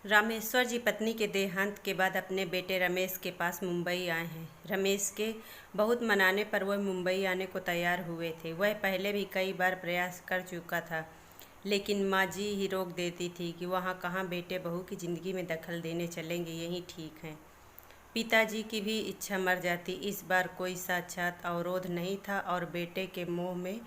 रामेश्वर जी पत्नी के देहांत के बाद अपने बेटे रमेश के पास मुंबई आए हैं। रमेश के बहुत मनाने पर वह मुंबई आने को तैयार हुए थे। वह पहले भी कई बार प्रयास कर चुका था, लेकिन माँ जी ही रोक देती थी कि वहाँ कहाँ बेटे बहू की ज़िंदगी में दखल देने चलेंगे, यही ठीक है। पिताजी की भी इच्छा मर जाती। इस बार कोई साक्षात अवरोध नहीं था और बेटे के मोह में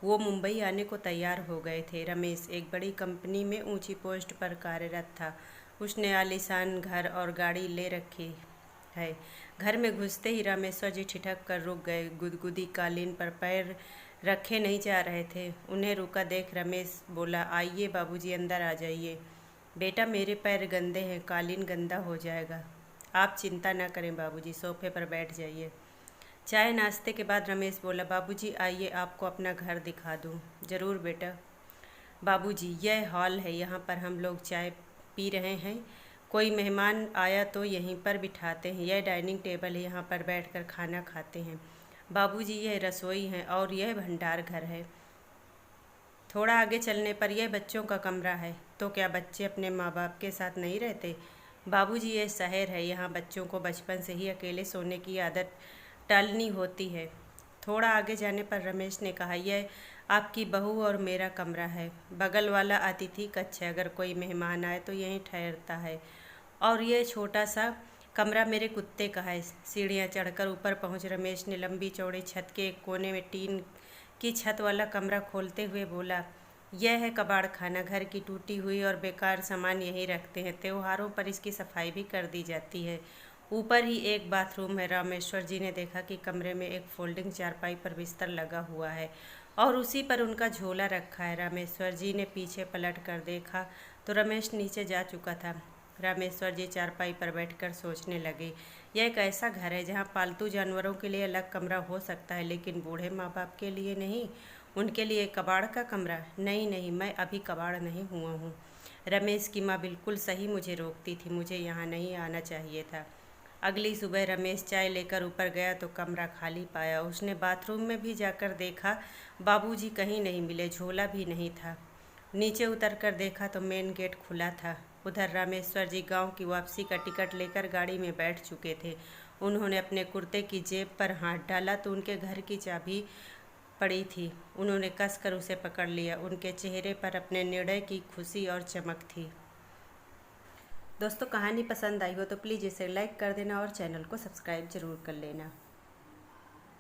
वो मुंबई आने को तैयार हो गए थे। रमेश एक बड़ी कंपनी में ऊंची पोस्ट पर कार्यरत था। उसने आलीशान घर और गाड़ी ले रखी है। घर में घुसते ही रामेश्वर जी ठिठक कर रुक गए। गुदगुदी कालीन पर पैर रखे नहीं जा रहे थे। उन्हें रुका देख रमेश बोला, आइए बाबूजी, अंदर आ जाइए। बेटा, मेरे पैर गंदे हैं, कालीन गंदा हो जाएगा। आप चिंता न करें बाबूजी, सोफे पर बैठ जाइए। चाय नाश्ते के बाद रमेश बोला, बाबूजी आइए, आपको अपना घर दिखा दूँ। ज़रूर बेटा। बाबूजी, यह हॉल है, यहाँ पर हम लोग चाय पी रहे हैं। कोई मेहमान आया तो यहीं पर बिठाते हैं। यह डाइनिंग टेबल है, यहाँ पर बैठकर खाना खाते हैं। बाबूजी, यह रसोई है और यह भंडार घर है। थोड़ा आगे चलने पर यह बच्चों का कमरा है। तो क्या बच्चे अपने माँ बाप के साथ नहीं रहते? बाबूजी, यह शहर है, यहाँ बच्चों को बचपन से ही अकेले सोने की आदत टालनी होती है। थोड़ा आगे जाने पर रमेश ने कहा, यह आपकी बहू और मेरा कमरा है। बगल वाला अतिथि कक्ष है, अगर कोई मेहमान आए तो यहीं ठहरता है। और यह छोटा सा कमरा मेरे कुत्ते का है। सीढ़ियाँ चढ़कर ऊपर पहुँच रमेश ने लंबी चौड़ी छत के एक कोने में टीन की छत वाला कमरा खोलते हुए बोला, यह है कबाड़ खाना। घर की टूटी हुई और बेकार सामान यहीं रखते हैं। त्योहारों पर इसकी सफाई भी कर दी जाती है। ऊपर ही एक बाथरूम है। रामेश्वर जी ने देखा कि कमरे में एक फोल्डिंग चारपाई पर बिस्तर लगा हुआ है और उसी पर उनका झोला रखा है। रामेश्वर जी ने पीछे पलट कर देखा तो रमेश नीचे जा चुका था। रामेश्वर जी चारपाई पर बैठकर सोचने लगे, यह एक ऐसा घर है जहाँ पालतू जानवरों के लिए अलग कमरा हो सकता है, लेकिन बूढ़े माँ बाप के लिए नहीं। उनके लिए कबाड़ का कमरा? नहीं नहीं, मैं अभी कबाड़ नहीं हुआ हूँ। रमेश की माँ बिल्कुल सही मुझे रोकती थी, मुझे यहाँ नहीं आना चाहिए था। अगली सुबह रमेश चाय लेकर ऊपर गया तो कमरा खाली पाया। उसने बाथरूम में भी जाकर देखा, बाबूजी कहीं नहीं मिले, झोला भी नहीं था। नीचे उतर कर देखा तो मेन गेट खुला था। उधर रामेश्वर जी गांव की वापसी का टिकट लेकर गाड़ी में बैठ चुके थे। उन्होंने अपने कुर्ते की जेब पर हाथ डाला तो उनके घर की चाबी पड़ी थी। उन्होंने कसकर उसे पकड़ लिया। उनके चेहरे पर अपने निर्णय की खुशी और चमक थी। दोस्तों, कहानी पसंद आई हो तो प्लीज़ इसे लाइक कर देना और चैनल को सब्सक्राइब ज़रूर कर लेना।